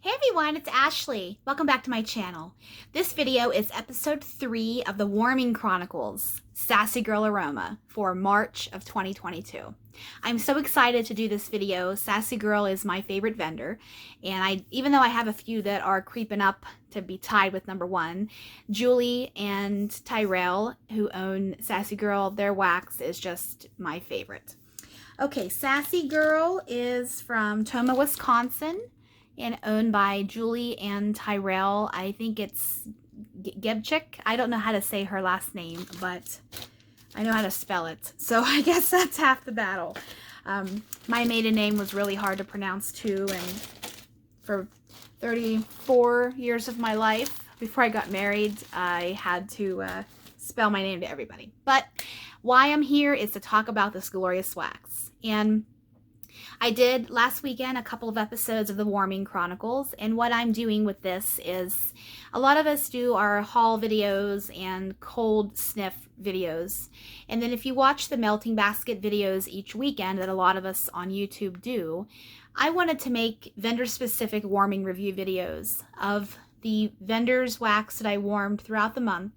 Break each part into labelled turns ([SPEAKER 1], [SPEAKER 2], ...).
[SPEAKER 1] Hey everyone, it's Ashley. Welcome back to my channel. This video is episode 3 of the Warming Chronicles, Sassy Girl Aroma, for March of 2022. I'm so excited to do this video. Sassy Girl is my favorite vendor, and even though I have a few that are creeping up to be tied with number 1, Julie and Tyrell, who own Sassy Girl, their wax is just my favorite. Okay, Sassy Girl is from Tomah, Wisconsin, and owned by Julie and Tyrell. I think it's Gebchik. I don't know how to say her last name, but I know how to spell it. So I guess that's half the battle. My maiden name was really hard to pronounce too, and for 34 years of my life, before I got married, I had to spell my name to everybody. But why I'm here is to talk about this glorious wax. And I did last weekend a couple of episodes of the Warming Chronicles, and what I'm doing with this is a lot of us do our haul videos and cold sniff videos, and then if you watch the melting basket videos each weekend that a lot of us on YouTube do, I wanted to make vendor-specific warming review videos of the vendor's wax that I warmed throughout the month,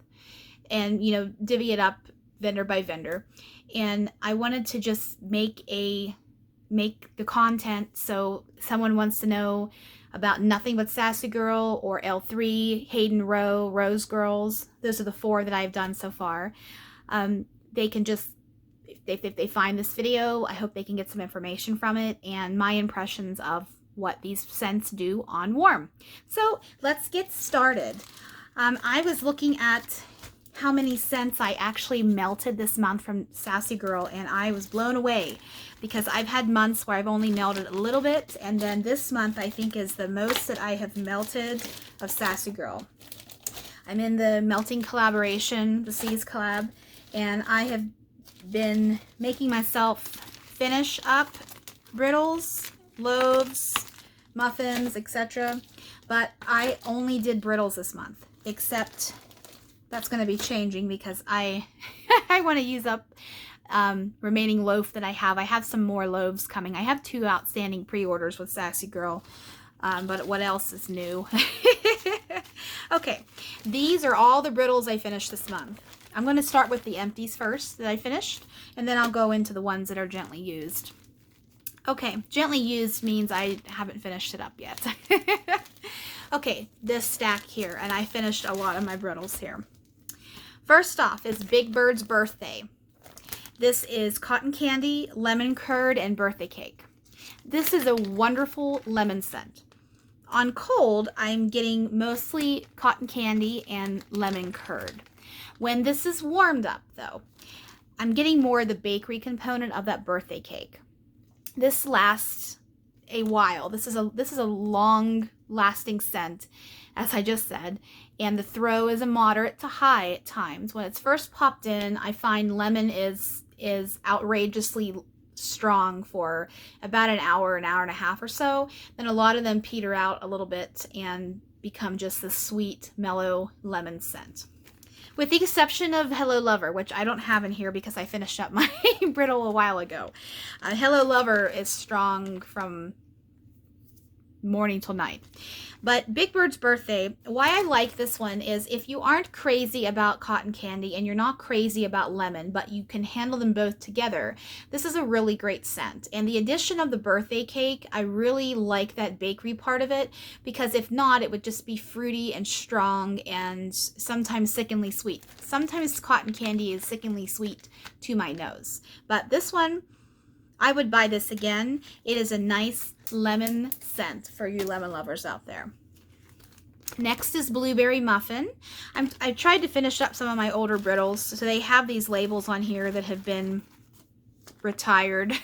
[SPEAKER 1] and divvy it up vendor by vendor. And I wanted to just make the content so someone wants to know about Nothing But Sassy Girl or L3, Hayden Row, Rose Girls. Those are the 4 that I've done so far. They can just, if they find this video, I hope they can get some information from it and my impressions of what these scents do on warm. So let's get started. I was looking at how many scents I actually melted this month from Sassy Girl, and I was blown away because I've had months where I've only melted a little bit, and then this month I think is the most that I have melted of Sassy Girl. I'm in the melting collaboration, the Seas collab, and I have been making myself finish up brittles, loaves, muffins, etc. But I only did brittles this month, except that's going to be changing because I want to use up remaining loaf that I have. I have some more loaves coming. I have 2 outstanding pre-orders with Sassy Girl, but what else is new? Okay, these are all the brittles I finished this month. I'm going to start with the empties first that I finished, and then I'll go into the ones that are gently used. Okay, gently used means I haven't finished it up yet. Okay, this stack here, and I finished a lot of my brittles here. First off is Big Bird's Birthday. This is cotton candy, lemon curd, and birthday cake. This is a wonderful lemon scent. On cold, I'm getting mostly cotton candy and lemon curd. When this is warmed up, though, I'm getting more of the bakery component of that birthday cake. This lasts a while. This is a long-lasting scent, as I just said, and the throw is a moderate to high at times. When it's first popped in, I find lemon is outrageously strong for about an hour and a half or so. Then a lot of them peter out a little bit and become just this sweet, mellow lemon scent. With the exception of Hello Lover, which I don't have in here because I finished up my brittle a while ago. Hello Lover is strong from morning till night. But Big Bird's Birthday, why I like this one is if you aren't crazy about cotton candy and you're not crazy about lemon, but you can handle them both together, this is a really great scent. And the addition of the birthday cake, I really like that bakery part of it, because if not, it would just be fruity and strong and sometimes sickeningly sweet. Sometimes cotton candy is sickeningly sweet to my nose. But this one, I would buy this again. It is a nice lemon scent for you lemon lovers out there. Next is Blueberry Muffin. I tried to finish up some of my older brittles, so they have these labels on here that have been retired.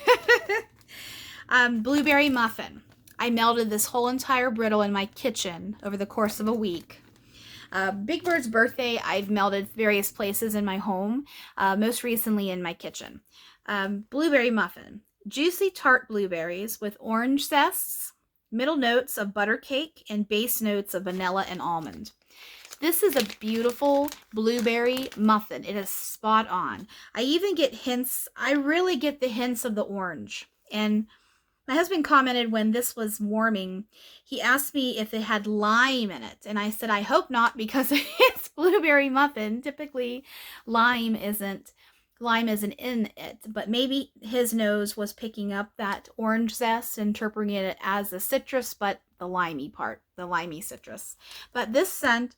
[SPEAKER 1] Blueberry Muffin. I melted this whole entire brittle in my kitchen over the course of a week. Big Bird's Birthday, I've melted various places in my home, most recently in my kitchen. Blueberry Muffin. Juicy tart blueberries with orange zests, middle notes of butter cake, and base notes of vanilla and almond. This is a beautiful blueberry muffin. It is spot on. I even get hints, I really get the hints of the orange. And My husband commented when this was warming, he asked me if it had lime in it. And I said, I hope not, because it's blueberry muffin. Typically, lime isn't in it. But maybe his nose was picking up that orange zest, interpreting it as a citrus, but the limey citrus. But this scent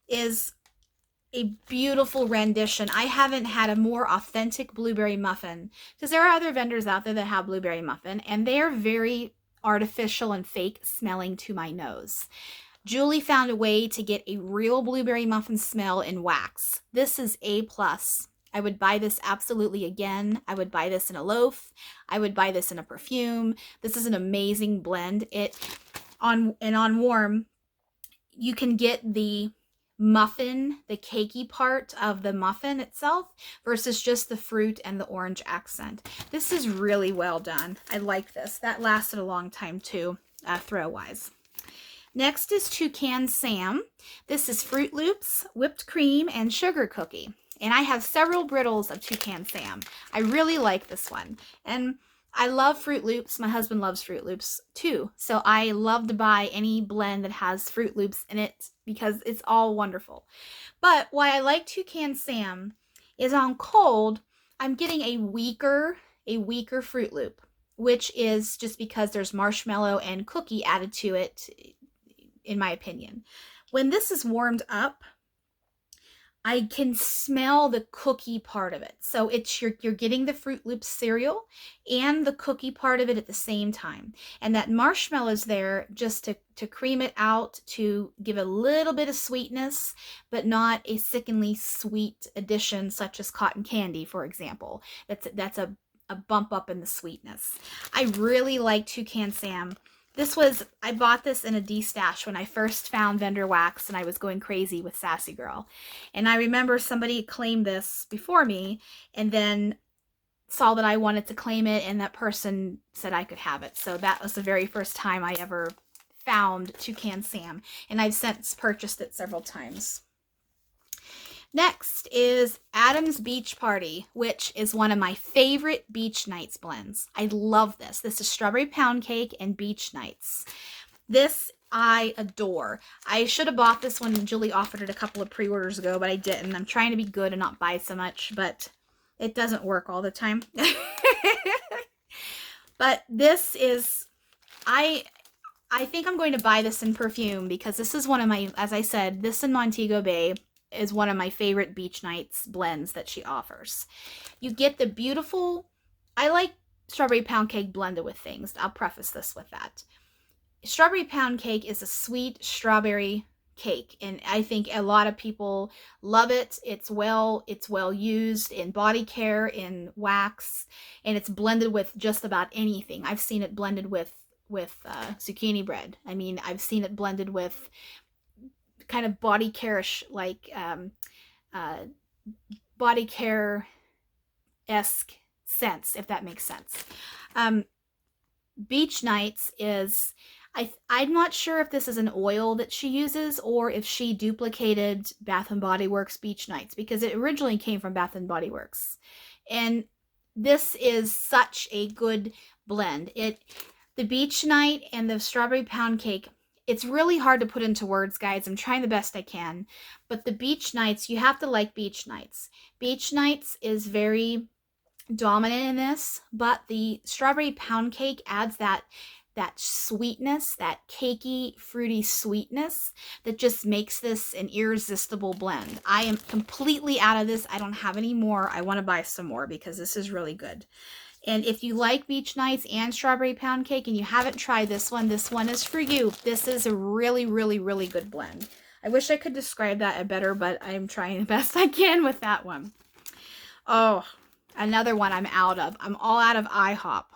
[SPEAKER 1] is a beautiful rendition. I haven't had a more authentic blueberry muffin, because there are other vendors out there that have blueberry muffin, and they're very artificial and fake smelling to my nose. Julie found a way to get a real blueberry muffin smell in wax. This is A+. I would buy this absolutely again. I would buy this in a loaf. I would buy this in a perfume. This is an amazing blend. On warm, you can get the muffin, the cakey part of the muffin itself versus just the fruit and the orange accent. This is really well done. I like this. That lasted a long time too, throw-wise. Next is Toucan Sam. This is Fruit Loops, whipped cream, and sugar cookie. And I have several brittles of Toucan Sam. I really like this one. And I love Fruit Loops. My husband loves Fruit Loops too. So I love to buy any blend that has Fruit Loops in it because it's all wonderful. But why I like Toucan Sam is on cold, I'm getting a weaker Fruit Loop, which is just because there's marshmallow and cookie added to it, in my opinion. When this is warmed up, I can smell the cookie part of it. So you're getting the Fruit Loops cereal and the cookie part of it at the same time. And that marshmallow's there just to cream it out, to give a little bit of sweetness, but not a sickeningly sweet addition such as cotton candy, for example. That's a bump up in the sweetness. I really like Toucan Sam. I bought this in a D-stash when I first found vendor wax and I was going crazy with Sassy Girl. And I remember somebody claimed this before me and then saw that I wanted to claim it, and that person said I could have it. So that was the very first time I ever found Toucan Sam, and I've since purchased it several times. Next is Adam's Beach Party, which is one of my favorite Beach Nights blends. I love this. This is Strawberry Pound Cake and Beach Nights. This I adore. I should have bought this when Julie offered it a couple of pre-orders ago, but I didn't. I'm trying to be good and not buy so much, but it doesn't work all the time. But this is, I think I'm going to buy this in perfume because this is one of my, as I said, this in Montego Bay is one of my favorite Beach Nights blends that she offers. You get the beautiful, I like Strawberry Pound Cake blended with things. I'll preface this with that. Strawberry Pound Cake is a sweet strawberry cake, and I think a lot of people love it. It's well used in body care, in wax, and it's blended with just about anything. I've seen it blended with zucchini bread. I mean, I've seen it blended with kind of body care-ish, like body care-esque scents, if that makes sense. Beach Nights is, I'm not sure if this is an oil that she uses or if she duplicated Bath & Body Works Beach Nights, because it originally came from Bath & Body Works. And this is such a good blend. The Beach Night and the Strawberry Pound Cake, it's really hard to put into words, guys. I'm trying the best I can. But the Beach Nights, you have to like Beach Nights. Beach Nights is very dominant in this, but the Strawberry Pound Cake adds that sweetness, that cakey, fruity sweetness that just makes this an irresistible blend. I am completely out of this. I don't have any more. I want to buy some more because this is really good. And if you like Beach Nights and Strawberry Pound Cake and you haven't tried this one is for you. This is a really, really, really good blend. I wish I could describe that better, but I'm trying the best I can with that one. Oh, another one I'm out of. I'm all out of Ihop.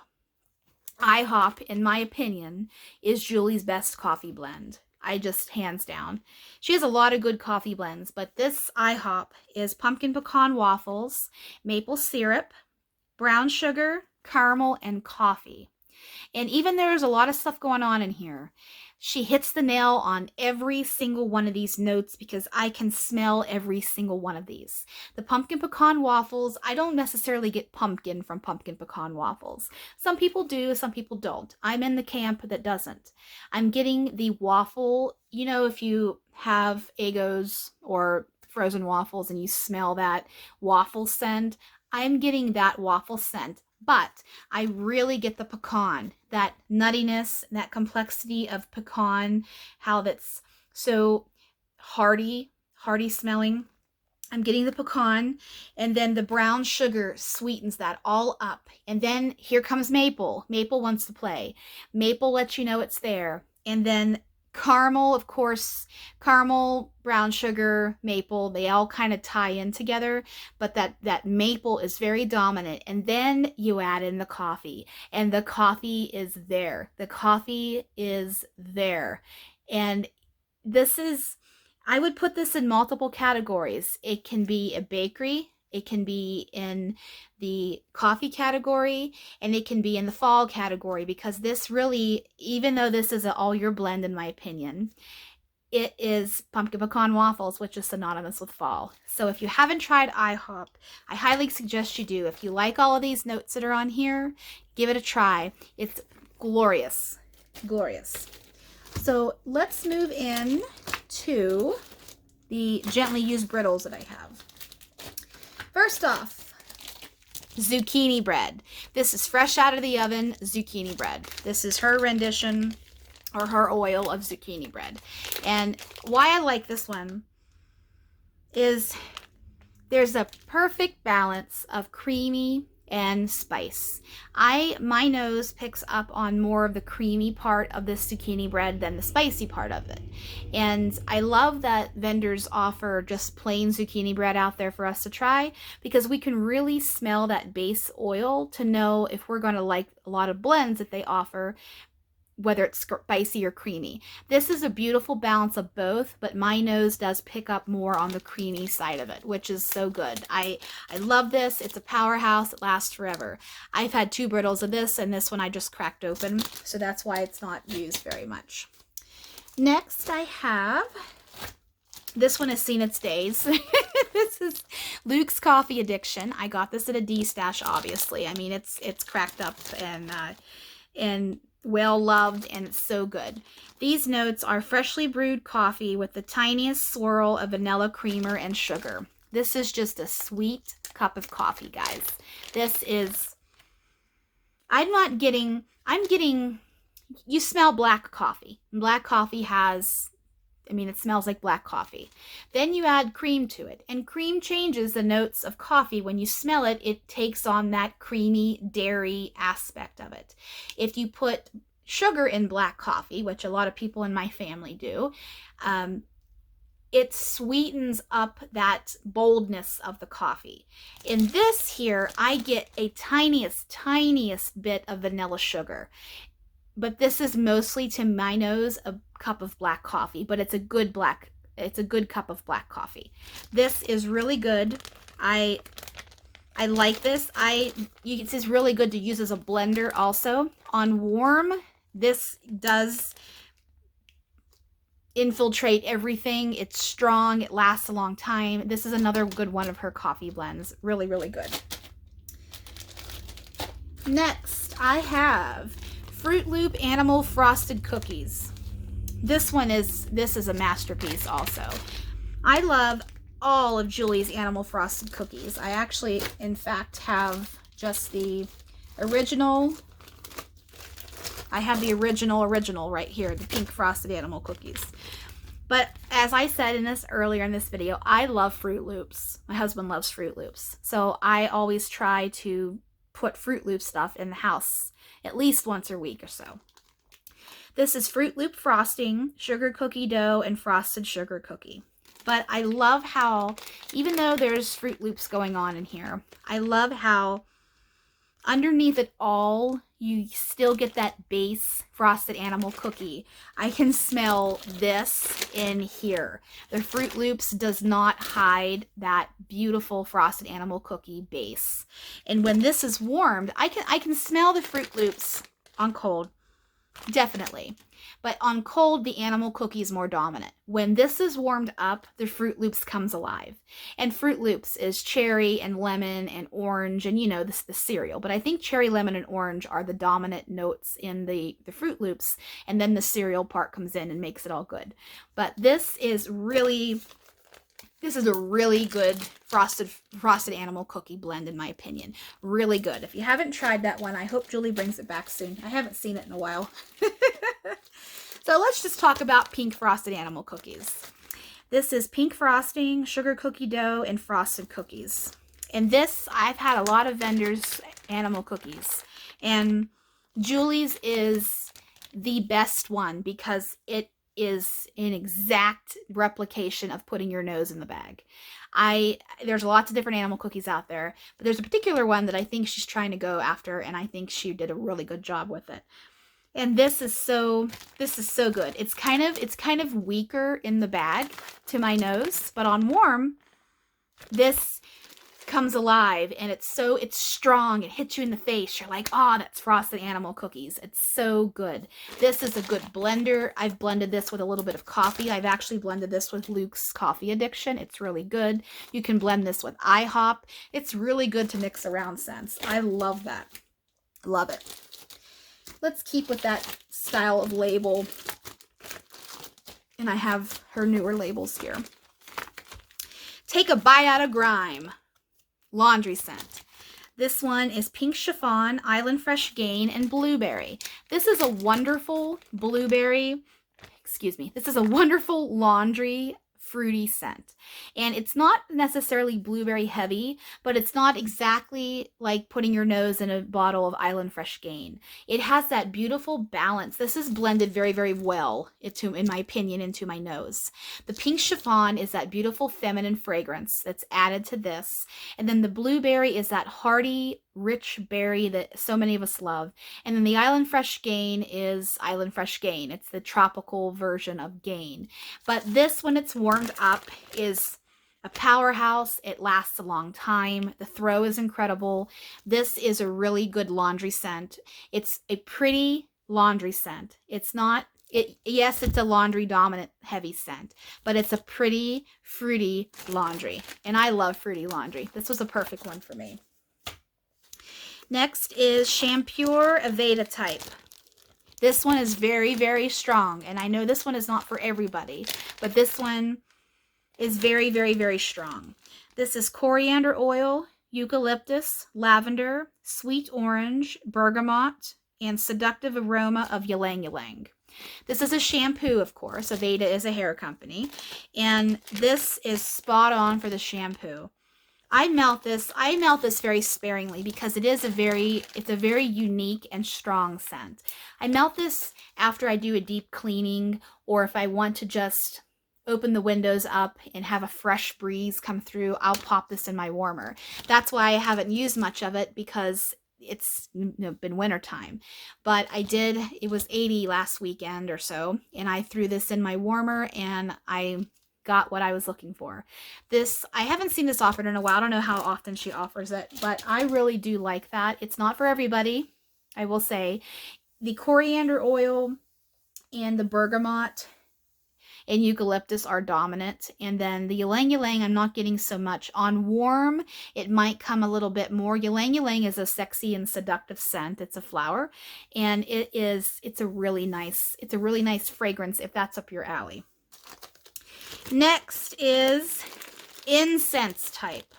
[SPEAKER 1] Ihop, in my opinion, is Julie's best coffee blend. I just, hands down. She has a lot of good coffee blends, but this Ihop is pumpkin pecan waffles, maple syrup, brown sugar, caramel, and coffee. And even there's a lot of stuff going on in here. She hits the nail on every single one of these notes because I can smell every single one of these. The pumpkin pecan waffles, I don't necessarily get pumpkin from pumpkin pecan waffles. Some people do, some people don't. I'm in the camp that doesn't. I'm getting the waffle, you know, if you have Eggos or frozen waffles and you smell that waffle scent, I'm getting that waffle scent. But I really get the pecan, that nuttiness, that complexity of pecan, how that's so hearty smelling. I'm getting the pecan, and then the brown sugar sweetens that all up. And then here comes maple. Maple wants to play. Maple lets you know it's there. And then caramel, of course, caramel, brown sugar, maple, they all kind of tie in together, but that maple is very dominant. And then you add in the coffee, and the coffee is there. The coffee is there. And this is, I would put this in multiple categories. It can be a bakery, it can be in the coffee category, and it can be in the fall category, because this really, even though this is an all-year blend in my opinion, it is pumpkin pecan waffles, which is synonymous with fall. So if you haven't tried Ihop, I highly suggest you do. If you like all of these notes that are on here, give it a try. It's glorious, glorious. So let's move in to the gently used brittles that I have. First off, zucchini bread. This is fresh out of the oven zucchini bread. This is her rendition or her oil of zucchini bread. And why I like this one is there's a perfect balance of creamy and spice. My nose picks up on more of the creamy part of this zucchini bread than the spicy part of it. And I love that vendors offer just plain zucchini bread out there for us to try, because we can really smell that base oil to know if we're going to like a lot of blends that they offer, whether it's spicy or creamy. This is a beautiful balance of both, but my nose does pick up more on the creamy side of it, which is so good. I love this. It's a powerhouse. It lasts forever. I've had 2 brittles of this, and this one I just cracked open, so that's why it's not used very much. Next, I have, this one has seen its days. This is Luke's Coffee Addiction. I got this at a D-stash, obviously. I mean, it's cracked up and well loved, and it's so good. These notes are freshly brewed coffee with the tiniest swirl of vanilla creamer and sugar. This is just a sweet cup of coffee, guys. This is, I'm getting, you smell black coffee. Black coffee has, I mean, it smells like black coffee. Then you add cream to it, and cream changes the notes of coffee. When you smell it, it takes on that creamy dairy aspect of it. If you put sugar in black coffee, which a lot of people in my family do, it sweetens up that boldness of the coffee. In this here, I get a tiniest bit of vanilla sugar. But this is mostly, to my nose, a cup of black coffee, but it's a good cup of black coffee. This is really good. I like this. This is really good to use as a blender also. On warm, this does infiltrate everything. It's strong. It lasts a long time. This is another good one of her coffee blends. Really, really good. Next, I have Fruit Loop Animal Frosted Cookies. This is a masterpiece also. I love all of Julie's Animal Frosted Cookies. I actually, in fact, have just the original. I have the original right here, the pink frosted animal cookies. But as I said earlier in this video, I love Fruit Loops. My husband loves Fruit Loops. So I always try to put Fruit Loop stuff in the house at least once a week or so. This is Fruit Loop frosting, sugar cookie dough, and frosted sugar cookie. But I love how, even though there's Fruit Loops going on in here, I love how underneath it all, you still get that base frosted animal cookie. I can smell this in here. The Fruit Loops does not hide that beautiful frosted animal cookie base. And when this is warmed, I can smell the Fruit Loops on cold. definitely. But on cold, the animal cookie is more dominant. When this is warmed up, the Fruit Loops comes alive. And Fruit Loops is cherry and lemon and orange and, you know, the cereal. But I think cherry, lemon, and orange are the dominant notes in the Fruit Loops. And then the cereal part comes in and makes it all good. But this is a really good frosted animal cookie blend, in my opinion. Really good. If you haven't tried that one, I hope Julie brings it back soon. I haven't seen it in a while. So let's just talk about pink frosted animal cookies. This is pink frosting, sugar cookie dough, and frosted cookies. And this, I've had a lot of vendors' animal cookies. And Julie's is the best one because it is an exact replication of putting your nose in the bag. There's lots of different animal cookies out there, but there's a particular one that I think she's trying to go after, and I think she did a really good job with it. And this is so good. It's kind of weaker in the bag to my nose, but on warm, this comes alive and it's strong. It hits you in the face. You're like, oh, that's frosted animal cookies. It's so good. This is a good blender. I've blended this with a little bit of coffee. I've actually blended this with Luke's coffee addiction. It's really good. You can blend this with Ihop. It's really good to mix around scents. I love that. Love it. Let's keep with that style of label. And I have her newer labels here. Take a bite out of grime. Laundry scent. This one is pink chiffon, island fresh gain, and blueberry. This is a wonderful this is a wonderful laundry fruity scent. And it's not necessarily blueberry heavy, but it's not exactly like putting your nose in a bottle of Island Fresh Gain. It has that beautiful balance. This is blended very, very well, in my opinion, into my nose. The pink chiffon is that beautiful feminine fragrance that's added to this. And then the blueberry is that hearty, rich berry that so many of us love. And then the Island Fresh Gain is Island Fresh Gain. It's the tropical version of Gain. But this, when it's warmed up, is a powerhouse. It lasts a long time. The throw is incredible. This is a really good laundry scent. It's a pretty laundry scent. It's not, yes, it's a laundry dominant heavy scent, but it's a pretty fruity laundry. And I love fruity laundry. This was a perfect one for me. Next is Shampur Aveda type. This one is very, very strong. And I know this one is not for everybody, but this one is very, very, very strong. This is coriander oil, eucalyptus, lavender, sweet orange, bergamot, and seductive aroma of ylang ylang. This is a shampoo, of course. Aveda is a hair company. And this is spot on for the shampoo. I melt this very sparingly because it's a very unique and strong scent. I melt this after I do a deep cleaning, or if I want to just open the windows up and have a fresh breeze come through, I'll pop this in my warmer. That's why I haven't used much of it, because it's been winter time. But it was 80 last weekend or so, and I threw this in my warmer and I got what I was looking for. I haven't seen this offered in a while. I don't know how often she offers it, but I really do like that. It's not for everybody, I will say. The coriander oil and the bergamot and eucalyptus are dominant, and then the ylang ylang I'm not getting so much. On warm, it might come a little bit more. Ylang ylang is a sexy and seductive scent. It's a flower, and it's a really nice fragrance if that's up your alley. Next is incense type.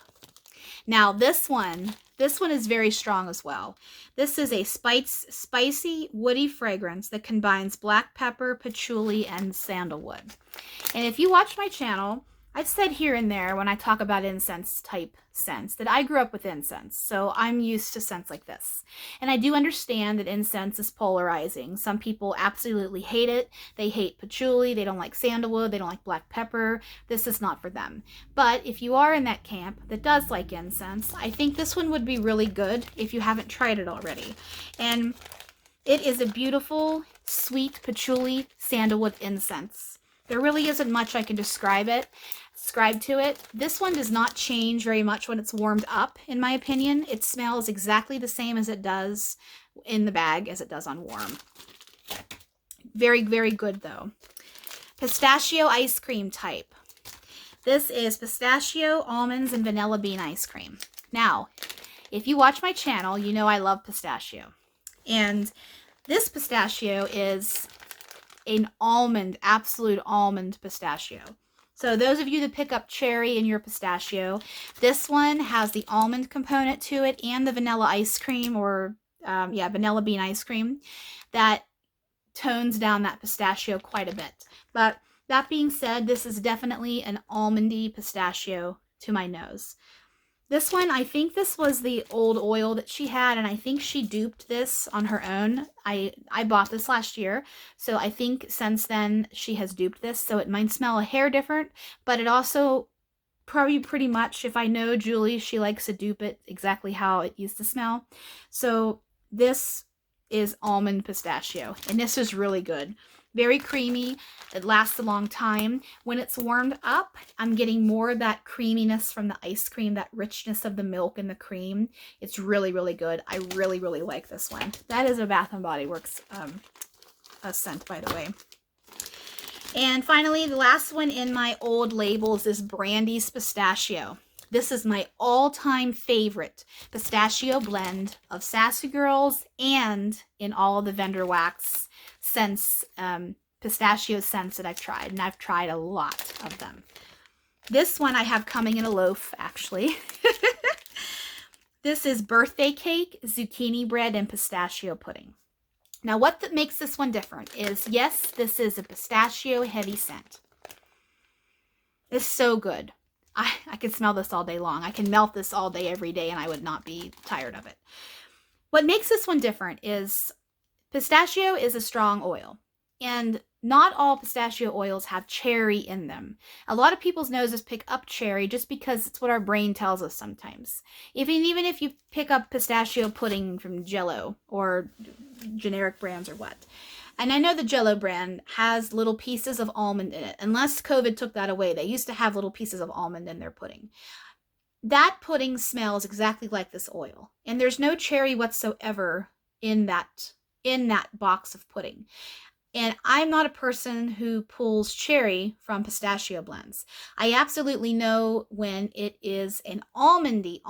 [SPEAKER 1] Now this one is very strong as well. This is a spicy, woody fragrance that combines black pepper, patchouli, and sandalwood. And if you watch my channel, I've said here and there when I talk about incense type scents that I grew up with incense, so I'm used to scents like this. And I do understand that incense is polarizing. Some people absolutely hate it. They hate patchouli, they don't like sandalwood, they don't like black pepper. This is not for them. But if you are in that camp that does like incense, I think this one would be really good if you haven't tried it already. And it is a beautiful, sweet patchouli sandalwood incense. There really isn't much I can describe to it. This one does not change very much when it's warmed up, in my opinion. It smells exactly the same as it does in the bag as it does on warm. Very, very good though. Pistachio ice cream type. This is pistachio, almonds, and vanilla bean ice cream. Now, if you watch my channel, you know I love pistachio. And this pistachio is an almond, absolute almond pistachio. So those of you that pick up cherry in your pistachio, this one has the almond component to it and the vanilla ice cream, or vanilla bean ice cream, that tones down that pistachio quite a bit. But that being said, this is definitely an almondy pistachio to my nose. This one, I think this was the old oil that she had, and I think she duped this on her own. I bought this last year, so I think since then she has duped this, so it might smell a hair different, but it also probably pretty much, if I know Julie, she likes to dupe it exactly how it used to smell. So this is almond pistachio, and this is really good. Very creamy. It lasts a long time. When it's warmed up, I'm getting more of that creaminess from the ice cream, that richness of the milk and the cream. It's really, really good. I really, really like this one. That is a Bath & Body Works a scent, by the way. And finally, the last one in my old labels is Brandy's Pistachio. This is my all-time favorite pistachio blend of Sassy Girls and in all of the vendor wax scents, pistachio scents that I've tried, and I've tried a lot of them. This one I have coming in a loaf, actually. This is birthday cake, zucchini bread, and pistachio pudding. Now, what makes this one different is, yes, this is a pistachio heavy scent. It's so good. I could smell this all day long. I can melt this all day, every day, and I would not be tired of it. What makes this one different is pistachio is a strong oil, and not all pistachio oils have cherry in them. A lot of people's noses pick up cherry just because it's what our brain tells us sometimes. Even if you pick up pistachio pudding from Jell-O or generic brands or what. And I know the Jell-O brand has little pieces of almond in it. Unless COVID took that away, they used to have little pieces of almond in their pudding. That pudding smells exactly like this oil. And there's no cherry whatsoever in that box of pudding. And I'm not a person who pulls cherry from pistachio blends. I absolutely know when it is an almondy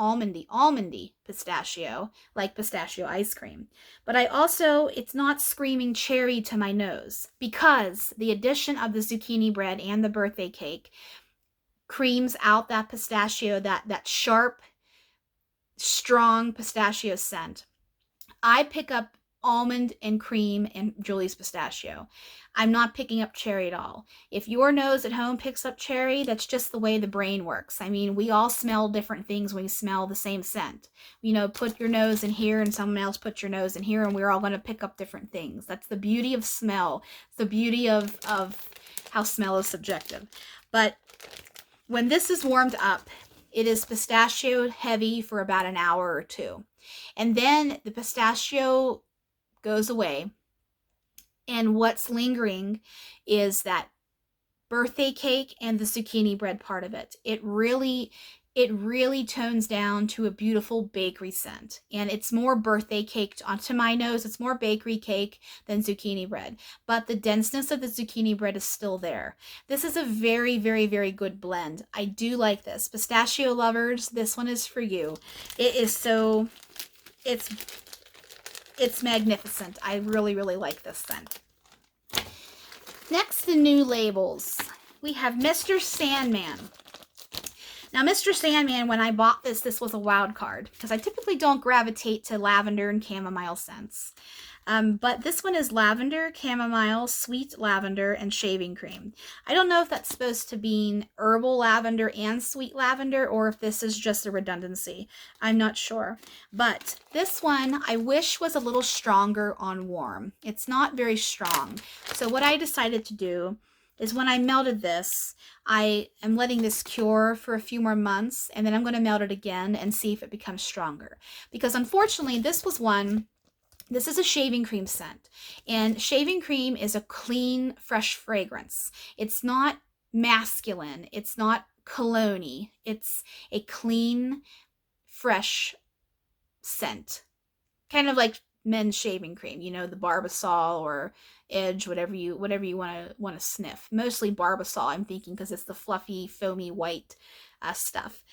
[SPEAKER 1] pistachio, like pistachio ice cream. But it's not screaming cherry to my nose, because the addition of the zucchini bread and the birthday cake creams out that pistachio, that sharp, strong pistachio scent. I pick up almond and cream and Julie's pistachio. I'm not picking up cherry at all. If your nose at home picks up cherry, that's just the way the brain works. I mean, we all smell different things when we smell the same scent. You know, put your nose in here and someone else put your nose in here, and we're all going to pick up different things. That's the beauty of smell. It's the beauty of how smell is subjective. But when this is warmed up, it is pistachio heavy for about an hour or two. And then the pistachio goes away, and what's lingering is that birthday cake and the zucchini bread part of it. It really tones down to a beautiful bakery scent, and it's more birthday cake to my nose. It's more bakery cake than zucchini bread, but the denseness of the zucchini bread is still there. This is a very, very, very good blend. I do like this. Pistachio lovers, this one is for you. It is so, it's magnificent. I really, really like this scent. Next, the new labels. We have Mr. Sandman. Now, Mr. Sandman, when I bought this was a wild card, because I typically don't gravitate to lavender and chamomile scents. But this one is lavender, chamomile, sweet lavender, and shaving cream. I don't know if that's supposed to be herbal lavender and sweet lavender, or if this is just a redundancy. I'm not sure. But this one, I wish was a little stronger on warm. It's not very strong. So what I decided to do is, when I melted this, I am letting this cure for a few more months, and then I'm going to melt it again and see if it becomes stronger. Because unfortunately, this is a shaving cream scent, and shaving cream is a clean, fresh fragrance. It's not masculine. It's not cologne-y. It's a clean, fresh scent. Kind of like men's shaving cream, you know, the Barbasol or Edge, whatever you want to sniff. Mostly Barbasol, I'm thinking, because it's the fluffy, foamy white stuff.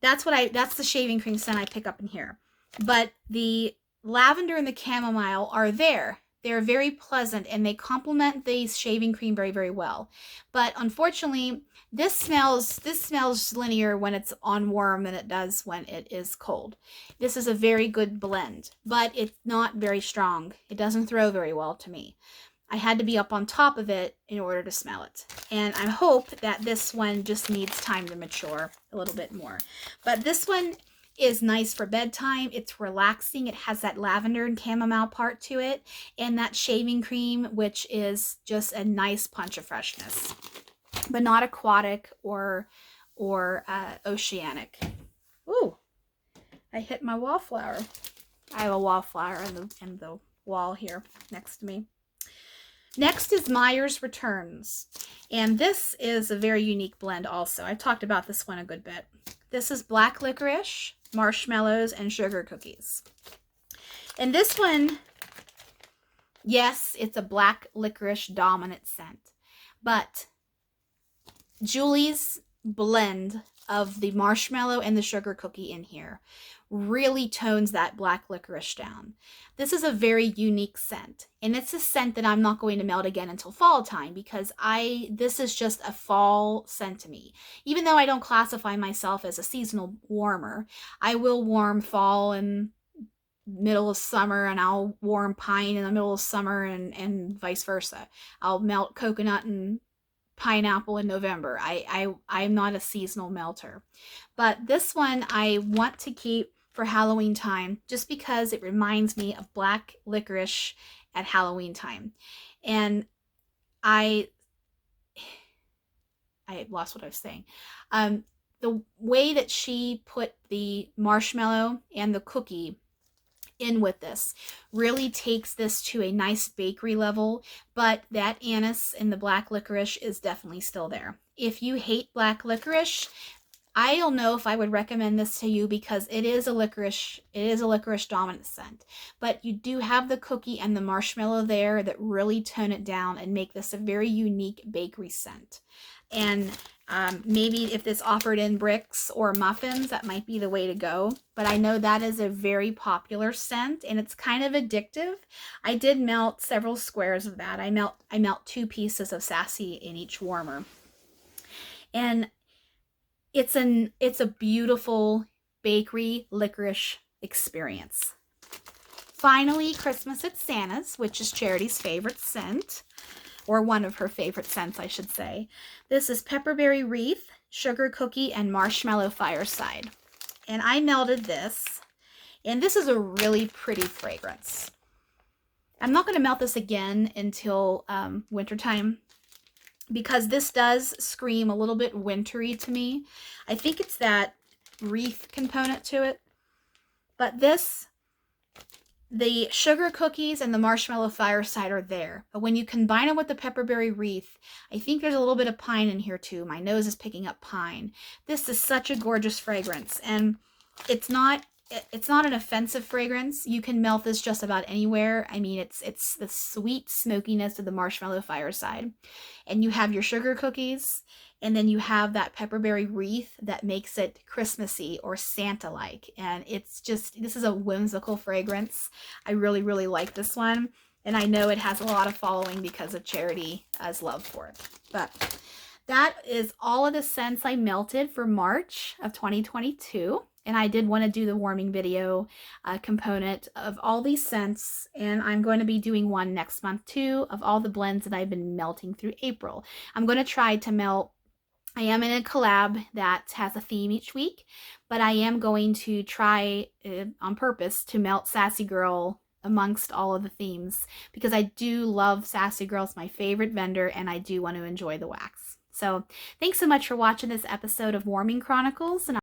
[SPEAKER 1] That's the shaving cream scent I pick up in here. But the lavender and the chamomile are there. They're very pleasant and they complement the shaving cream very, very well. But unfortunately, this smells linear when it's on warm than it does when it is cold. This is a very good blend, but it's not very strong. It doesn't throw very well to me. I had to be up on top of it in order to smell it. And I hope that this one just needs time to mature a little bit more. But this one is nice for bedtime. It's relaxing. It has that lavender and chamomile part to it, and that shaving cream, which is just a nice punch of freshness, but not aquatic or oceanic. Ooh, I hit my wallflower. I have a wallflower in the wall here next to me. Next is Meyer's Returns, and this is a very unique blend also. I've talked about this one a good bit. This is black licorice, marshmallows, and sugar cookies. And this one, yes, it's a black licorice dominant scent, but Julie's blend of the marshmallow and the sugar cookie in here really tones that black licorice down. This is a very unique scent, and it's a scent that I'm not going to melt again until fall time, because this is just a fall scent to me. Even though I don't classify myself as a seasonal warmer, I will warm fall and middle of summer, and I'll warm pine in the middle of summer, and vice versa. I'll melt coconut and pineapple in November. I'm not a seasonal melter. But this one I want to keep for Halloween time, just because it reminds me of black licorice at Halloween time. And I lost what I was saying. The way that she put the marshmallow and the cookie in with this really takes this to a nice bakery level, but that anise and the black licorice is definitely still there. If you hate black licorice, I don't know if I would recommend this to you, because it is a licorice dominant scent, but you do have the cookie and the marshmallow there that really tone it down and make this a very unique bakery scent. And maybe if this offered in bricks or muffins, that might be the way to go. But I know that is a very popular scent, and it's kind of addictive. I did melt several squares of that. I melt 2 pieces of Sassy in each warmer. And it's a beautiful bakery licorice experience. Finally, Christmas at Santa's, which is Charity's favorite scent, or one of her favorite scents, I should say. This is pepperberry wreath, sugar cookie, and marshmallow fireside. And I melted this, and this is a really pretty fragrance. I'm not going to melt this again until wintertime, because this does scream a little bit wintry to me. I think it's that wreath component to it. But the sugar cookies and the marshmallow fireside are there. But when you combine them with the pepperberry wreath, I think there's a little bit of pine in here too. My nose is picking up pine. This is such a gorgeous fragrance, and it's not an offensive fragrance. You can melt this just about anywhere. I mean, it's the sweet smokiness of the marshmallow fireside, and you have your sugar cookies, and then you have that pepperberry wreath that makes it Christmassy or Santa-like. And it's just, this is a whimsical fragrance. I really, really like this one, and I know it has a lot of following because of Charity's love for it. But that is all of the scents I melted for March of 2022. And I did want to do the warming video component of all these scents. And I'm going to be doing one next month too, of all the blends that I've been melting through April. I'm going to try to melt, I am in a collab that has a theme each week, but I am going to try on purpose to melt Sassy Girl amongst all of the themes, because I do love Sassy Girl. It's my favorite vendor, and I do want to enjoy the wax. So thanks so much for watching this episode of Warming Chronicles. And